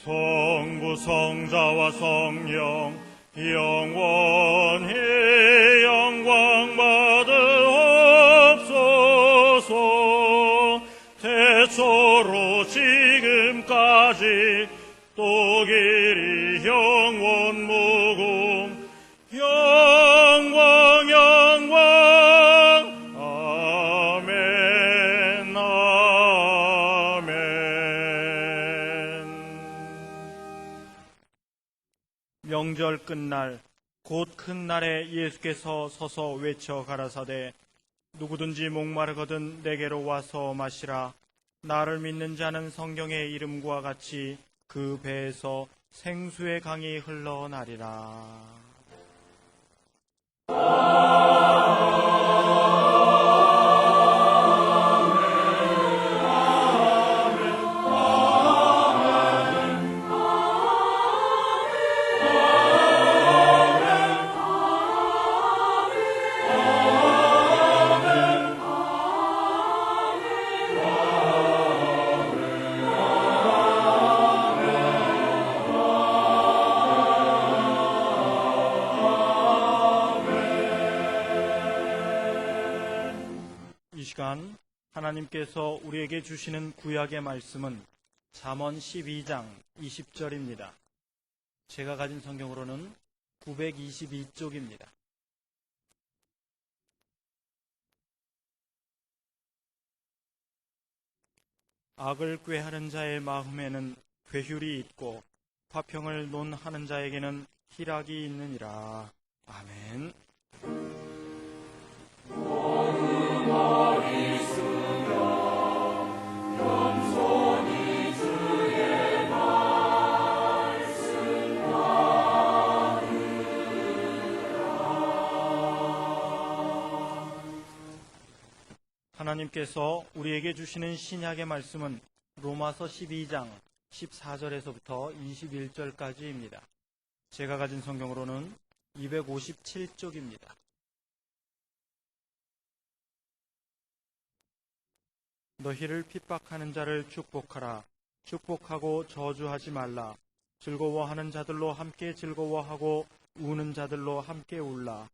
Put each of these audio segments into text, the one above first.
성부 성자와 성령 영원히 영광 받으옵소서. 태초로 지금까지 또 길이 영원 무궁 영광 영광 아멘 아멘. 명절 끝날 곧 큰 날에 예수께서 서서 외쳐 가라사대 누구든지 목마르거든 내게로 와서 마시라. 나를 믿는 자는 성경의 이름과 같이 그 배에서 생수의 강이 흘러나리라. 이 시간 하나님께서 우리에게 주시는 구약의 말씀은 잠언 12장 20절입니다. 제가 가진 성경으로는 922쪽입니다. 악을 꾀하는 자의 마음에는 괴휼이 있고 화평을 논하는 자에게는 희락이 있느니라. 아멘. 하나님께서 우리에게 주시는 신약의 말씀은 로마서 12장 14절에서부터 21절까지입니다. 제가 가진 성경으로는 257쪽입니다. 너희를 핍박하는 자를 축복하라. 축복하고 저주하지 말라. 즐거워하는 자들로 함께 즐거워하고 우는 자들로 함께 울라.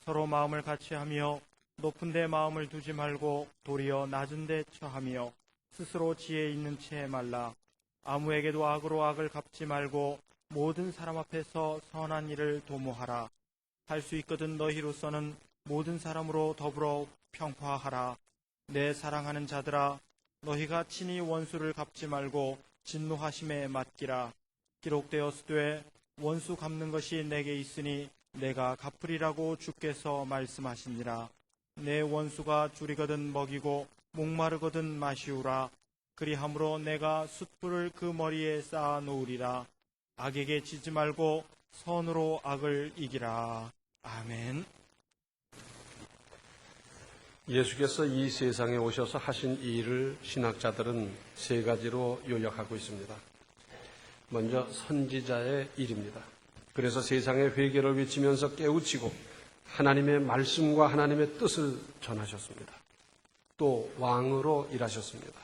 서로 마음을 같이하며 높은 데 마음을 두지 말고 도리어 낮은 데 처하며 스스로 지혜 있는 채 말라. 아무에게도 악으로 악을 갚지 말고 모든 사람 앞에서 선한 일을 도모하라. 할 수 있거든 너희로서는 모든 사람으로 더불어 평화하라. 내 사랑하는 자들아, 너희가 친히 원수를 갚지 말고 진노하심에 맡기라. 기록되었으되 원수 갚는 것이 내게 있으니 내가 갚으리라고 주께서 말씀하시니라. 내 원수가 줄이거든 먹이고 목마르거든 마시우라. 그리함으로 내가 숯불을 그 머리에 쌓아 놓으리라. 악에게 지지 말고 선으로 악을 이기라. 아멘. 예수께서 이 세상에 오셔서 하신 이 일을 신학자들은 세 가지로 요약하고 있습니다. 먼저 선지자의 일입니다. 그래서 세상의 회개를 외치면서 깨우치고 하나님의 말씀과 하나님의 뜻을 전하셨습니다. 또 왕으로 일하셨습니다.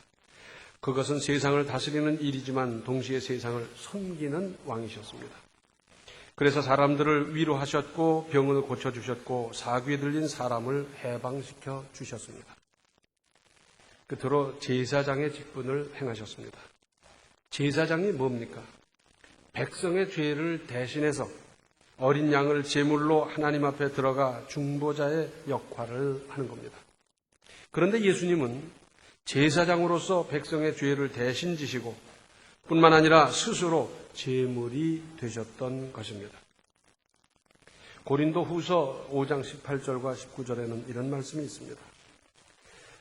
그것은 세상을 다스리는 일이지만 동시에 세상을 섬기는 왕이셨습니다. 그래서 사람들을 위로하셨고 병을 고쳐주셨고 사귀에 들린 사람을 해방시켜 주셨습니다. 끝으로 제사장의 직분을 행하셨습니다. 제사장이 뭡니까? 백성의 죄를 대신해서 어린 양을 제물로 하나님 앞에 들어가 중보자의 역할을 하는 겁니다. 그런데 예수님은 제사장으로서 백성의 죄를 대신 지시고 뿐만 아니라 스스로 제물이 되셨던 것입니다. 고린도 후서 5장 18절과 19절에는 이런 말씀이 있습니다.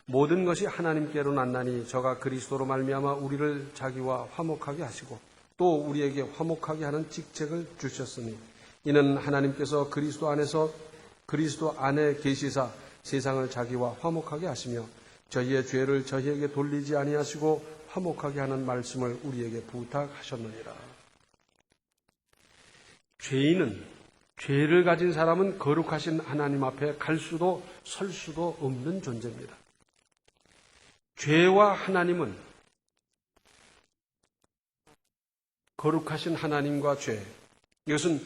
모든 것이 하나님께로 났나니 저가 그리스도로 말미암아 우리를 자기와 화목하게 하시고 또 우리에게 화목하게 하는 직책을 주셨으니 이는 하나님께서 그리스도 안에 계시사 세상을 자기와 화목하게 하시며 저희의 죄를 저희에게 돌리지 아니하시고 화목하게 하는 말씀을 우리에게 부탁하셨느니라. 죄를 가진 사람은 거룩하신 하나님 앞에 갈 수도 설 수도 없는 존재입니다. 죄와 하나님은 거룩하신 하나님과 죄, 이것은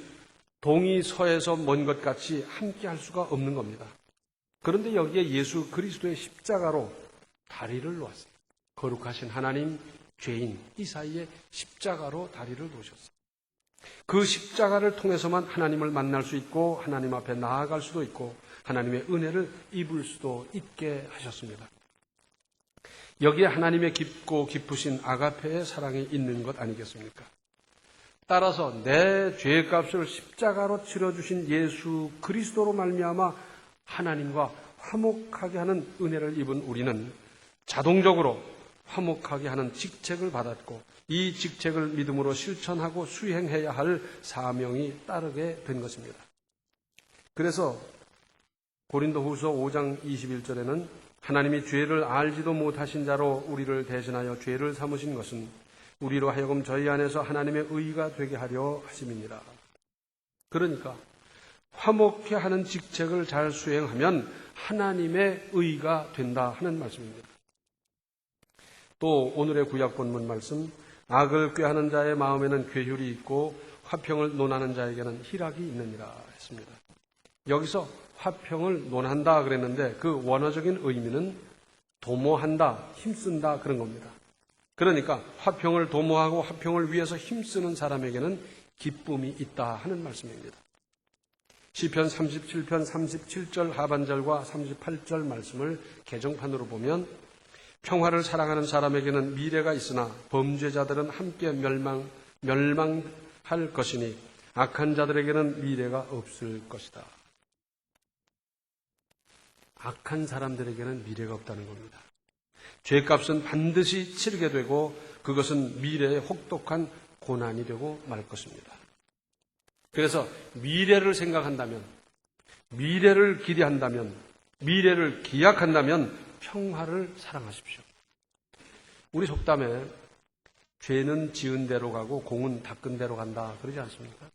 동이 서에서 먼 것 같이 함께 할 수가 없는 겁니다. 그런데 여기에 예수 그리스도의 십자가로 다리를 놓았어요. 거룩하신 하나님, 죄인, 이 사이에 십자가로 다리를 놓으셨어요. 그 십자가를 통해서만 하나님을 만날 수 있고 하나님 앞에 나아갈 수도 있고 하나님의 은혜를 입을 수도 있게 하셨습니다. 여기에 하나님의 깊고 깊으신 아가페의 사랑이 있는 것 아니겠습니까? 따라서 내 죄값을 십자가로 치러주신 예수 그리스도로 말미암아 하나님과 화목하게 하는 은혜를 입은 우리는 자동적으로 화목하게 하는 직책을 받았고 이 직책을 믿음으로 실천하고 수행해야 할 사명이 따르게 된 것입니다. 그래서 고린도후서 5장 21절에는 하나님이 죄를 알지도 못하신 자로 우리를 대신하여 죄를 삼으신 것은 우리로 하여금 저희 안에서 하나님의 의가 되게 하려 하심이니라. 그러니까 화목케 하는 직책을 잘 수행하면 하나님의 의가 된다 하는 말씀입니다. 또 오늘의 구약 본문 말씀, 악을 꾀하는 자의 마음에는 괴휼이 있고 화평을 논하는 자에게는 희락이 있느니라 했습니다. 여기서 화평을 논한다 그랬는데 그 원어적인 의미는 도모한다, 힘쓴다 그런 겁니다. 그러니까 화평을 도모하고 화평을 위해서 힘쓰는 사람에게는 기쁨이 있다 하는 말씀입니다. 시편 37편 37절 하반절과 38절 말씀을 개정판으로 보면 평화를 사랑하는 사람에게는 미래가 있으나 범죄자들은 함께 멸망할 것이니 악한 자들에게는 미래가 없을 것이다. 악한 사람들에게는 미래가 없다는 겁니다. 죄값은 반드시 치르게 되고 그것은 미래의 혹독한 고난이 되고 말 것입니다. 그래서 미래를 생각한다면, 미래를 기대한다면, 미래를 기약한다면 평화를 사랑하십시오. 우리 속담에 죄는 지은 대로 가고 공은 닦은 대로 간다 그러지 않습니까?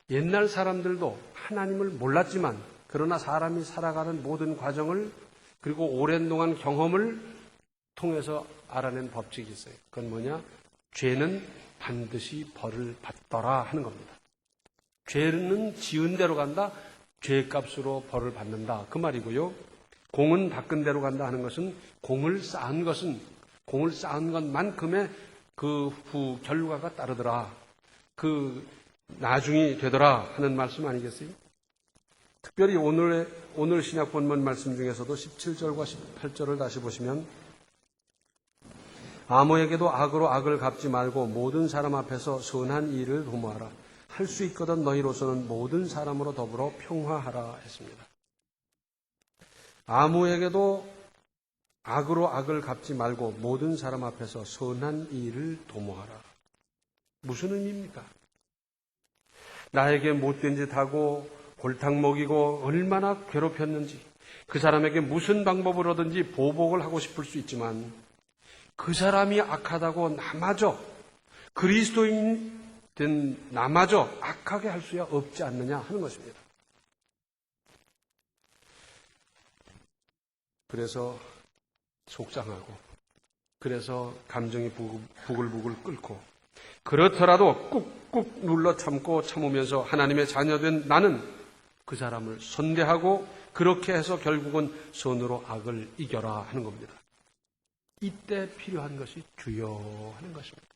옛날 사람들도 하나님을 몰랐지만 그러나 사람이 살아가는 모든 과정을 그리고 오랜 동안 경험을 통해서 알아낸 법칙이 있어요. 그건 뭐냐? 죄는 반드시 벌을 받더라 하는 겁니다. 죄는 지은 대로 간다. 죄값으로 벌을 받는다. 그 말이고요. 공은 닦은 대로 간다 하는 것은 공을 쌓은 것만큼의 그 후 결과가 따르더라. 그 나중이 되더라 하는 말씀 아니겠어요? 특별히 오늘 신약 본문 말씀 중에서도 17절과 18절을 다시 보시면 아무에게도 악으로 악을 갚지 말고 모든 사람 앞에서 선한 일을 도모하라. 할 수 있거든 너희로서는 모든 사람으로 더불어 평화하라 했습니다. 아무에게도 악으로 악을 갚지 말고 모든 사람 앞에서 선한 일을 도모하라. 무슨 의미입니까? 나에게 못된 짓 하고 골탕 먹이고 얼마나 괴롭혔는지 그 사람에게 무슨 방법으로든지 보복을 하고 싶을 수 있지만 그 사람이 악하다고 나마저 그리스도인 된 나마저 악하게 할 수야 없지 않느냐 하는 것입니다. 그래서 속상하고 그래서 감정이 부글부글 끓고 그렇더라도 꾹꾹 눌러 참으면서 하나님의 자녀된 나는 그 사람을 선대하고 그렇게 해서 결국은 선으로 악을 이겨라 하는 겁니다. 이때 필요한 것이 주여 하는 것입니다.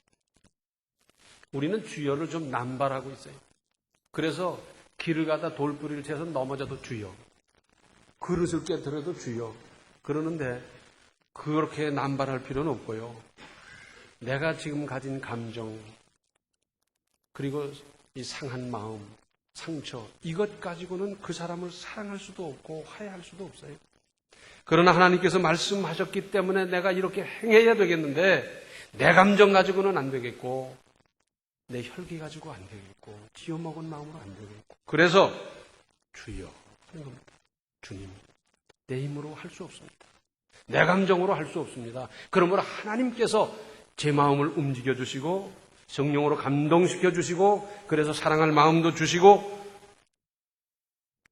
우리는 주여를 좀 남발하고 있어요. 그래서 길을 가다 돌부리를 채서 넘어져도 주여, 그릇을 깨뜨려도 주여 그러는데 그렇게 남발할 필요는 없고요. 내가 지금 가진 감정 그리고 이 상한 마음, 상처 이것 가지고는 그 사람을 사랑할 수도 없고 화해할 수도 없어요. 그러나 하나님께서 말씀하셨기 때문에 내가 이렇게 행해야 되겠는데 내 감정 가지고는 안 되겠고 내 혈기 가지고 안 되겠고 지어먹은 마음으로 안 되겠고 그래서 주여 하는 겁니다. 주님, 내 힘으로 할 수 없습니다. 내 감정으로 할 수 없습니다. 그러므로 하나님께서 제 마음을 움직여 주시고 성령으로 감동시켜 주시고 그래서 사랑할 마음도 주시고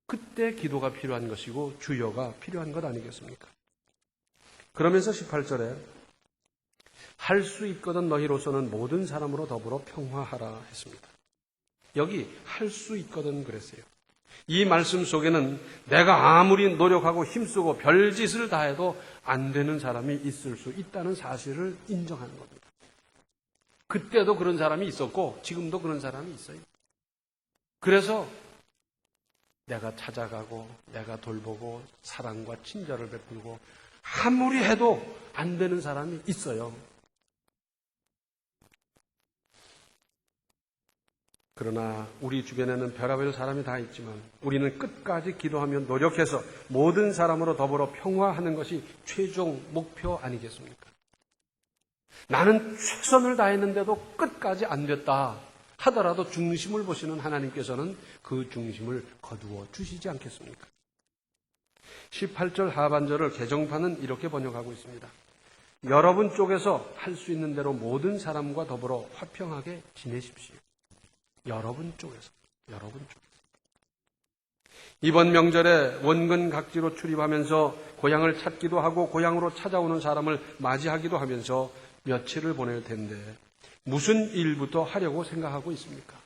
그때 기도가 필요한 것이고 주여가 필요한 것 아니겠습니까? 그러면서 18절에 할 수 있거든 너희로서는 모든 사람으로 더불어 평화하라 했습니다. 여기 할 수 있거든 그랬어요. 이 말씀 속에는 내가 아무리 노력하고 힘쓰고 별짓을 다해도 안 되는 사람이 있을 수 있다는 사실을 인정하는 겁니다. 그때도 그런 사람이 있었고 지금도 그런 사람이 있어요. 그래서 내가 찾아가고 내가 돌보고 사랑과 친절을 베풀고 아무리 해도 안 되는 사람이 있어요. 그러나 우리 주변에는 별의별 사람이 다 있지만 우리는 끝까지 기도하며 노력해서 모든 사람으로 더불어 평화하는 것이 최종 목표 아니겠습니까? 나는 최선을 다했는데도 끝까지 안 됐다 하더라도 중심을 보시는 하나님께서는 그 중심을 거두어 주시지 않겠습니까? 18절 하반절을 개정판은 이렇게 번역하고 있습니다. 여러분 쪽에서 할 수 있는 대로 모든 사람과 더불어 화평하게 지내십시오. 여러분 쪽에서. 이번 명절에 원근 각지로 출입하면서 고향을 찾기도 하고 고향으로 찾아오는 사람을 맞이하기도 하면서 며칠을 보낼 텐데 무슨 일부터 하려고 생각하고 있습니까?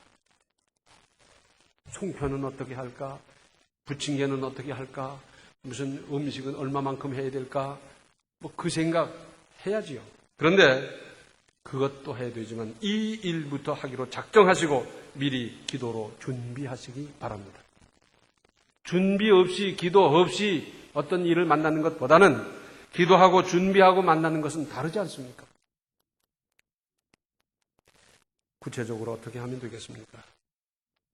송편은 어떻게 할까? 부침개는 어떻게 할까? 무슨 음식은 얼마만큼 해야 될까? 그 생각 해야지요. 그런데 그것도 해야 되지만 이 일부터 하기로 작정하시고 미리 기도로 준비하시기 바랍니다. 준비 없이 기도 없이 어떤 일을 만나는 것보다는 기도하고 준비하고 만나는 것은 다르지 않습니까? 구체적으로 어떻게 하면 되겠습니까?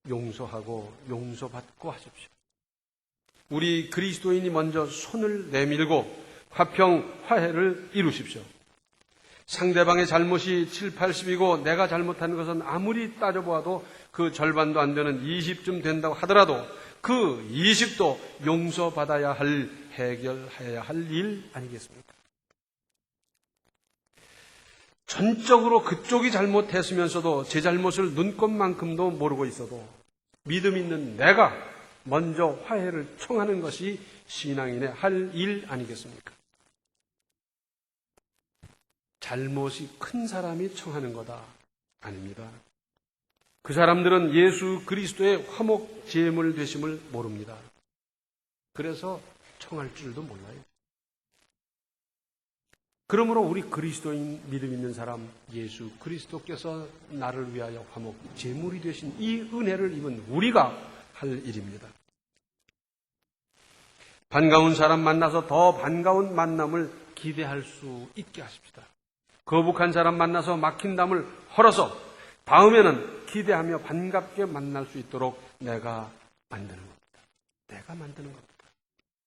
용서하고 용서받고 하십시오. 우리 그리스도인이 먼저 손을 내밀고 화평, 화해를 이루십시오. 상대방의 잘못이 7, 80이고 내가 잘못한 것은 아무리 따져보아도 그 절반도 안 되는 20쯤 된다고 하더라도 그 20도 용서받아야 할, 해결해야 할 일 아니겠습니까? 전적으로 그쪽이 잘못했으면서도 제 잘못을 눈꼽만큼도 모르고 있어도 믿음 있는 내가 먼저 화해를 청하는 것이 신앙인의 할 일 아니겠습니까? 잘못이 큰 사람이 청하는 거다. 아닙니다. 그 사람들은 예수 그리스도의 화목 제물 되심을 모릅니다. 그래서 청할 줄도 몰라요. 그러므로 우리 그리스도인 믿음 있는 사람 예수 그리스도께서 나를 위하여 화목 제물이 되신 이 은혜를 입은 우리가 할 일입니다. 반가운 사람 만나서 더 반가운 만남을 기대할 수 있게 하십시다. 거북한 사람 만나서 막힌 담을 헐어서 다음에는 기대하며 반갑게 만날 수 있도록 내가 만드는 겁니다. 내가 만드는 겁니다.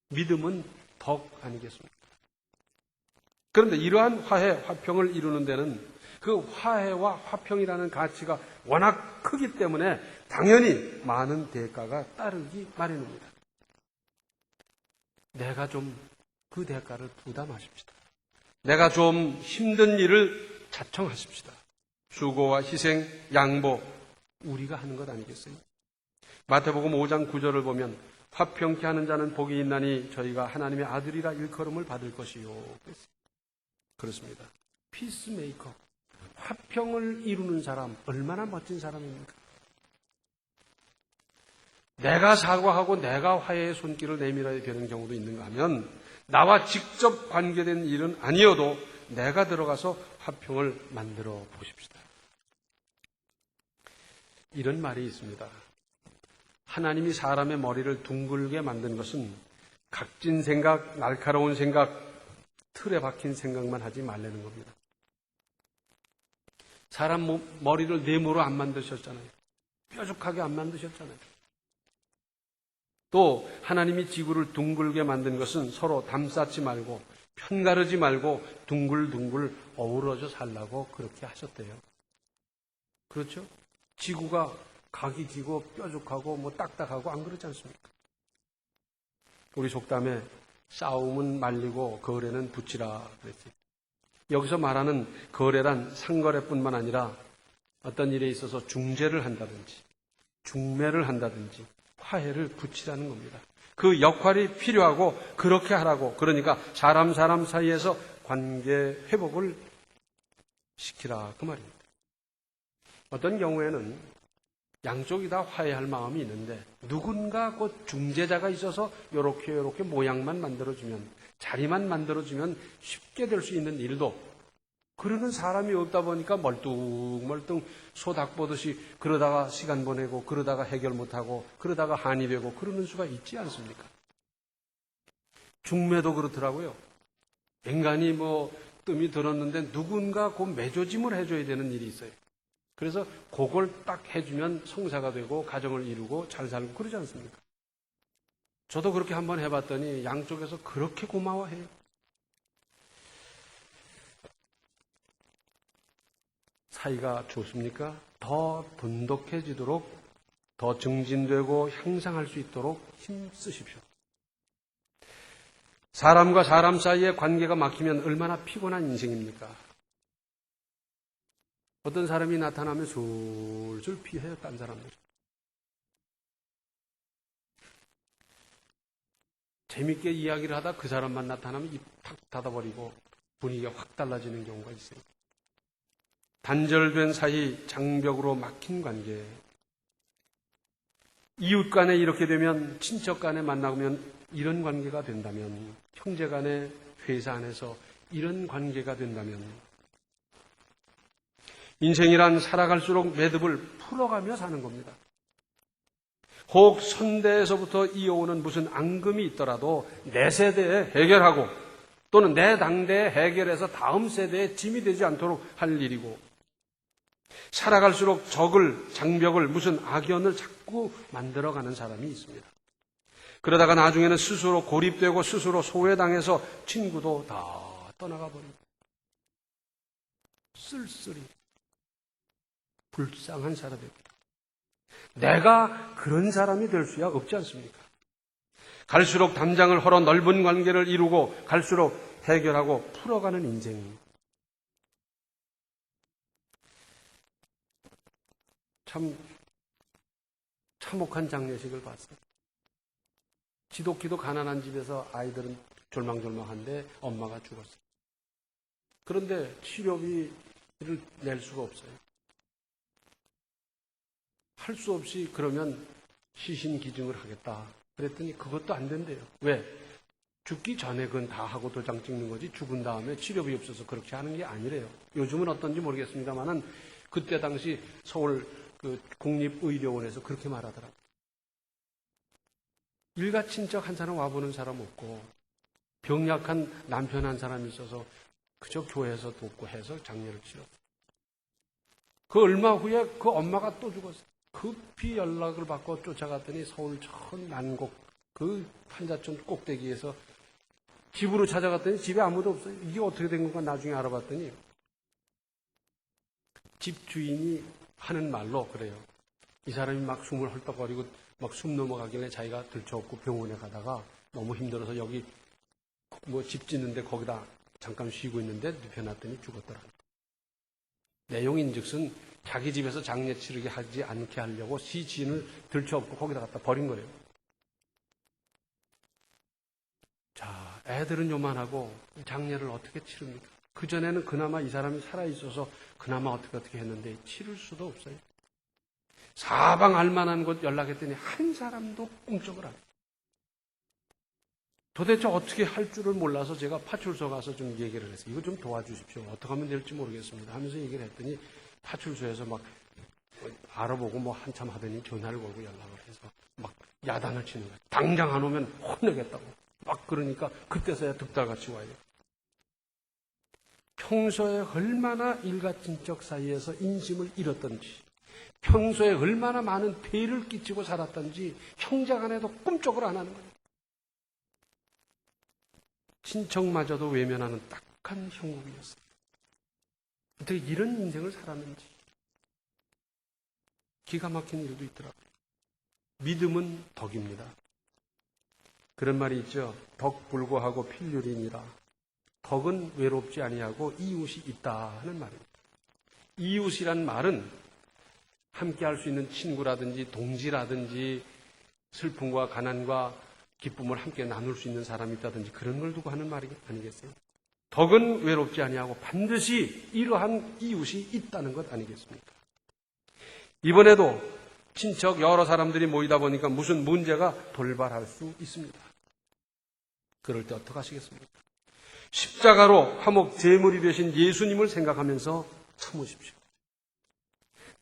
믿음은 덕 아니겠습니까? 그런데 이러한 화해, 화평을 이루는 데는 그 화해와 화평이라는 가치가 워낙 크기 때문에 당연히 많은 대가가 따르기 마련입니다. 내가 좀 그 대가를 부담하십시다. 내가 좀 힘든 일을 자청하십시다. 수고와 희생, 양보, 우리가 하는 것 아니겠어요? 마태복음 5장 9절을 보면 화평케 하는 자는 복이 있나니 저희가 하나님의 아들이라 일컬음을 받을 것이요. 그렇습니다. 피스메이커, 화평을 이루는 사람, 얼마나 멋진 사람입니까? 내가 사과하고 내가 화해의 손길을 내밀어야 되는 경우도 있는가 하면 나와 직접 관계된 일은 아니어도 내가 들어가서 화평을 만들어 보십시다. 이런 말이 있습니다. 하나님이 사람의 머리를 둥글게 만든 것은 각진 생각, 날카로운 생각, 틀에 박힌 생각만 하지 말라는 겁니다. 사람 머리를 네모로 안 만드셨잖아요. 뾰족하게 안 만드셨잖아요. 또 하나님이 지구를 둥글게 만든 것은 서로 담쌓지 말고 편가르지 말고 둥글둥글 어우러져 살라고 그렇게 하셨대요. 그렇죠? 지구가 각이 기고 뾰족하고 딱딱하고 안 그렇지 않습니까? 우리 속담에 싸움은 말리고 거래는 붙이라 그랬지. 여기서 말하는 거래란 상거래뿐만 아니라 어떤 일에 있어서 중재를 한다든지 중매를 한다든지 화해를 붙이라는 겁니다. 그 역할이 필요하고 그렇게 하라고. 그러니까 사람 사이에서 관계 회복을 시키라 그 말입니다. 어떤 경우에는 양쪽이 다 화해할 마음이 있는데 누군가 그 중재자가 있어서 요렇게 모양만 만들어주면, 자리만 만들어주면 쉽게 될 수 있는 일도 그러는 사람이 없다 보니까 멀뚱멀뚱 소 닭 보듯이 그러다가 시간 보내고 그러다가 해결 못하고 그러다가 한이 되고 그러는 수가 있지 않습니까? 중매도 그렇더라고요. 인간이 뜸이 들었는데 누군가 그 매조짐을 해줘야 되는 일이 있어요. 그래서 그걸 딱 해주면 성사가 되고 가정을 이루고 잘 살고 그러지 않습니까? 저도 그렇게 한번 해봤더니 양쪽에서 그렇게 고마워해요. 사이가 좋습니까? 더 돈독해지도록, 더 증진되고 향상할 수 있도록 힘쓰십시오. 사람과 사람 사이의 관계가 막히면 얼마나 피곤한 인생입니까? 어떤 사람이 나타나면 술술 피해요, 딴 사람들. 재밌게 이야기를 하다 그 사람만 나타나면 입 탁 닫아버리고 분위기가 확 달라지는 경우가 있어요. 단절된 사이, 장벽으로 막힌 관계. 이웃 간에 이렇게 되면, 친척 간에 만나면 이런 관계가 된다면, 형제 간에 회사 안에서 이런 관계가 된다면, 인생이란 살아갈수록 매듭을 풀어가며 사는 겁니다. 혹 선대에서부터 이어오는 무슨 앙금이 있더라도 내 세대에 해결하고 또는 내 당대에 해결해서 다음 세대에 짐이 되지 않도록 할 일이고, 살아갈수록 장벽을, 무슨 악연을 자꾸 만들어가는 사람이 있습니다. 그러다가 나중에는 스스로 고립되고 스스로 소외당해서 친구도 다 떠나가 버립니다. 쓸쓸히 불쌍한 사람입니다. 내가 그런 사람이 될 수야 없지 않습니까? 갈수록 담장을 헐어 넓은 관계를 이루고 갈수록 해결하고 풀어가는 인생. 참 참혹한 장례식을 봤어요. 지독히도 가난한 집에서 아이들은 졸망졸망한데 엄마가 죽었어요. 그런데 치료비를 낼 수가 없어요. 할 수 없이 그러면 시신기증을 하겠다. 그랬더니 그것도 안 된대요. 왜? 죽기 전에 그건 다 하고 도장 찍는 거지 죽은 다음에 치료비 없어서 그렇게 하는 게 아니래요. 요즘은 어떤지 모르겠습니다만은 그때 당시 서울 국립의료원에서 그렇게 말하더라고요. 일가 친척 한 사람 와보는 사람 없고 병약한 남편 한 사람이 있어서 그저 교회에서 돕고 해서 장례를 치렀어요. 그 얼마 후에 그 엄마가 또 죽었어요. 급히 연락을 받고 쫓아갔더니 서울 전 난곡 그 환자촌 꼭대기에서 집으로 찾아갔더니 집에 아무도 없어요. 이게 어떻게 된 건가 나중에 알아봤더니 집 주인이 하는 말로 그래요. 이 사람이 막 숨을 헐떡거리고 막 숨 넘어가길래 자기가 들쳐업고 병원에 가다가 너무 힘들어서 여기 집 짓는데 거기다 잠깐 쉬고 있는데 눕혀놨더니 죽었더라. 내용인즉슨 자기 집에서 장례 치르게 하지 않게 하려고 시신을 들쳐업고 거기다 갖다 버린 거예요. 자, 애들은 요만하고 장례를 어떻게 치릅니까? 그전에는 그나마 이 사람이 살아있어서 그나마 어떻게 했는데 치를 수도 없어요. 사방 알만한 곳 연락했더니 한 사람도 꿈쩍을 안 해요. 도대체 어떻게 할 줄을 몰라서 제가 파출소 가서 좀 얘기를 했어요. 이거 좀 도와주십시오. 어떻게 하면 될지 모르겠습니다. 하면서 얘기를 했더니 파출소에서 막 알아보고 한참 하더니 전화를 걸고 연락을 해서 막 야단을 치는 거예요. 당장 안 오면 혼내겠다고. 막 그러니까 그때서야 득달같이 와요. 평소에 얼마나 일가친척 사이에서 인심을 잃었던지, 평소에 얼마나 많은 폐를 끼치고 살았던지 형제간에도 꿈쩍을 안 하는 거예요. 친척마저도 외면하는 딱한 형국이었어요. 어떻게 이런 인생을 살았는지 기가 막힌 일도 있더라고요. 믿음은 덕입니다. 그런 말이 있죠. 덕 불고하고 필률이니라. 덕은 외롭지 아니하고 이웃이 있다 하는 말입니다. 이웃이란 말은 함께 할 수 있는 친구라든지 동지라든지 슬픔과 가난과 기쁨을 함께 나눌 수 있는 사람이 있다든지 그런 걸 두고 하는 말이 아니겠어요? 덕은 외롭지 아니하고 반드시 이러한 이웃이 있다는 것 아니겠습니까? 이번에도 친척 여러 사람들이 모이다 보니까 무슨 문제가 돌발할 수 있습니다. 그럴 때 어떻게 하시겠습니까? 십자가로 화목 제물이 되신 예수님을 생각하면서 참으십시오.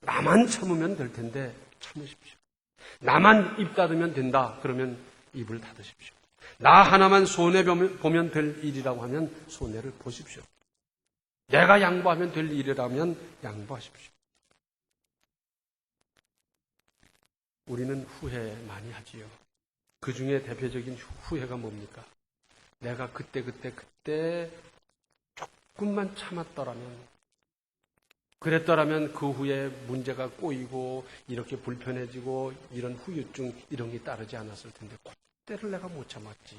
나만 참으면 될 텐데 참으십시오. 나만 입 닫으면 된다 그러면 입을 닫으십시오. 나 하나만 손해보면 될 일이라고 하면 손해를 보십시오. 내가 양보하면 될 일이라면 양보하십시오. 우리는 후회 많이 하지요. 그 중에 대표적인 후회가 뭡니까? 내가 그때 조금만 참았더라면, 그랬더라면 그 후에 문제가 꼬이고 이렇게 불편해지고 이런 후유증 이런 게 따르지 않았을 텐데 그때를 내가 못 참았지.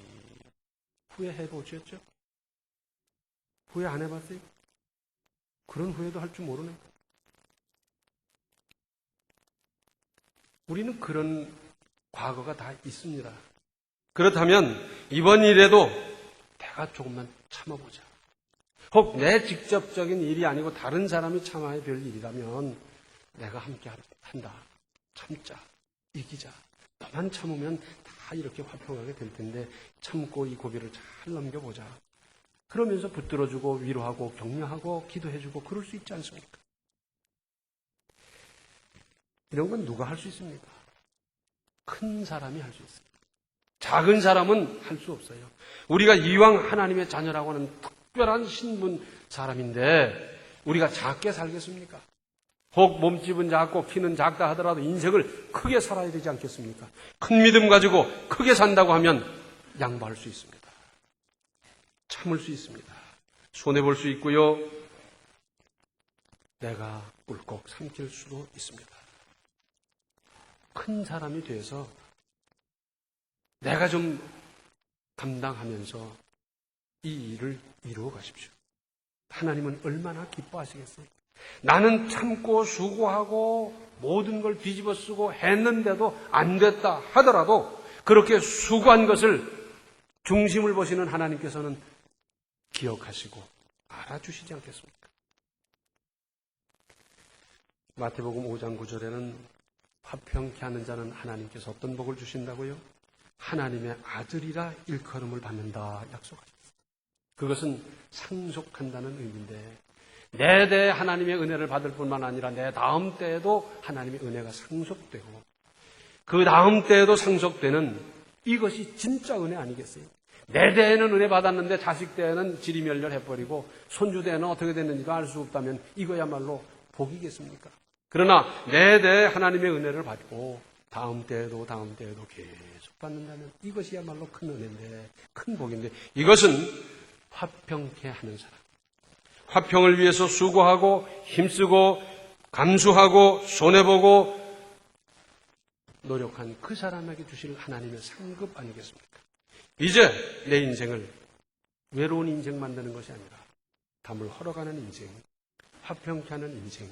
후회해 보셨죠? 후회 안 해봤어요? 그런 후회도 할 줄 모르네. 우리는 그런 과거가 다 있습니다. 그렇다면 이번 일에도 내가 조금만 참아보자. 혹 내 직접적인 일이 아니고 다른 사람이 참아야 될 일이라면 내가 함께 한다. 참자. 이기자. 너만 참으면 다 이렇게 화평하게 될 텐데 참고 이 고비를 잘 넘겨보자. 그러면서 붙들어주고 위로하고 격려하고 기도해주고 그럴 수 있지 않습니까? 이런 건 누가 할 수 있습니까? 큰 사람이 할 수 있습니다. 작은 사람은 할 수 없어요. 우리가 이왕 하나님의 자녀라고 하는 특별한 신분 사람인데 우리가 작게 살겠습니까? 혹 몸집은 작고 키는 작다 하더라도 인생을 크게 살아야 되지 않겠습니까? 큰 믿음 가지고 크게 산다고 하면 양보할 수 있습니다. 참을 수 있습니다. 손해볼 수 있고요. 내가 꿀꺽 삼킬 수도 있습니다. 큰 사람이 돼서 내가 좀 감당하면서 이 일을 이루어 가십시오. 하나님은 얼마나 기뻐하시겠어요? 나는 참고 수고하고 모든 걸 뒤집어 쓰고 했는데도 안 됐다 하더라도 그렇게 수고한 것을 중심을 보시는 하나님께서는 기억하시고 알아주시지 않겠습니까? 마태복음 5장 9절에는 화평케 하는 자는 하나님께서 어떤 복을 주신다고요? 하나님의 아들이라 일컬음을 받는다 약속하셨어요. 그것은 상속한다는 의미인데 내 대에 하나님의 은혜를 받을 뿐만 아니라 내 다음 때에도 하나님의 은혜가 상속되고 그 다음 때에도 상속되는 이것이 진짜 은혜 아니겠어요? 내 대에는 은혜 받았는데 자식 대에는 지리멸렬해버리고 손주 대에는 어떻게 됐는지도 알 수 없다면 이거야말로 복이겠습니까? 그러나 내 대에 하나님의 은혜를 받고 다음 때에도 계속 받는다면 이것이야말로 큰 은혜인데 큰 복인데 이것은 화평케 하는 사람. 화평을 위해서 수고하고 힘쓰고 감수하고 손해보고 노력한 그 사람에게 주실 하나님의 상급 아니겠습니까? 이제 내 인생을 외로운 인생 만드는 것이 아니라 담을 헐어가는 인생, 화평케 하는 인생.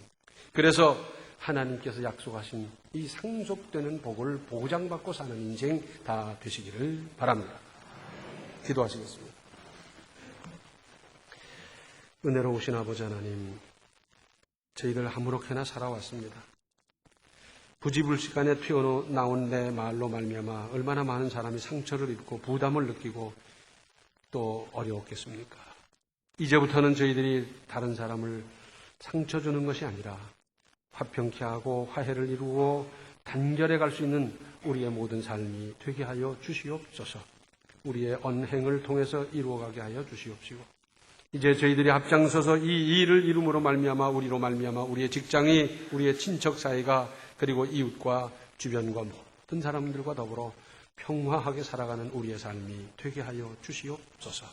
그래서 하나님께서 약속하신 이 상속되는 복을 보장받고 사는 인생 다 되시기를 바랍니다. 기도하시겠습니다. 은혜로우신 아버지 하나님, 저희들 아무렇게나 살아왔습니다. 부지불식간에 튀어나온 내 말로 말미암아 얼마나 많은 사람이 상처를 입고 부담을 느끼고 또 어려웠겠습니까? 이제부터는 저희들이 다른 사람을 상처 주는 것이 아니라 화평케 하고 화해를 이루고 단결해 갈 수 있는 우리의 모든 삶이 되게 하여 주시옵소서. 우리의 언행을 통해서 이루어가게 하여 주시옵시고 이제 저희들이 앞장서서 이 일을 이룸으로 말미암아 우리로 말미암아 우리의 직장이 우리의 친척 사이가 그리고 이웃과 주변과 모든 사람들과 더불어 평화하게 살아가는 우리의 삶이 되게 하여 주시옵소서.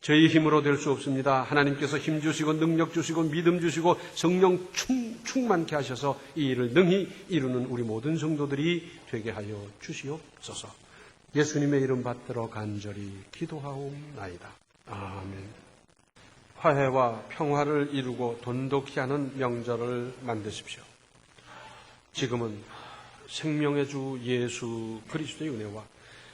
저희 힘으로 될 수 없습니다. 하나님께서 힘 주시고 능력 주시고 믿음 주시고 성령 충만케 하셔서 이 일을 능히 이루는 우리 모든 성도들이 되게 하여 주시옵소서. 예수님의 이름 받들어 간절히 기도하옵나이다. 아멘. 화해와 평화를 이루고 돈독히 하는 명절을 만드십시오. 지금은 생명의 주 예수 그리스도의 은혜와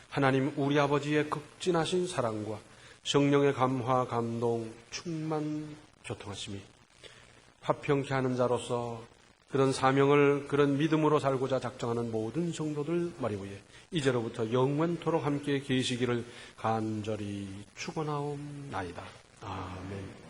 하나님 우리 아버지의 극진하신 사랑과 성령의 감화, 감동, 충만, 교통하심이 화평케 하는 자로서 그런 사명을 그런 믿음으로 살고자 작정하는 모든 성도들 머리 위에 이제로부터 영원토록 함께 계시기를 간절히 축원하옵나이다. 아멘.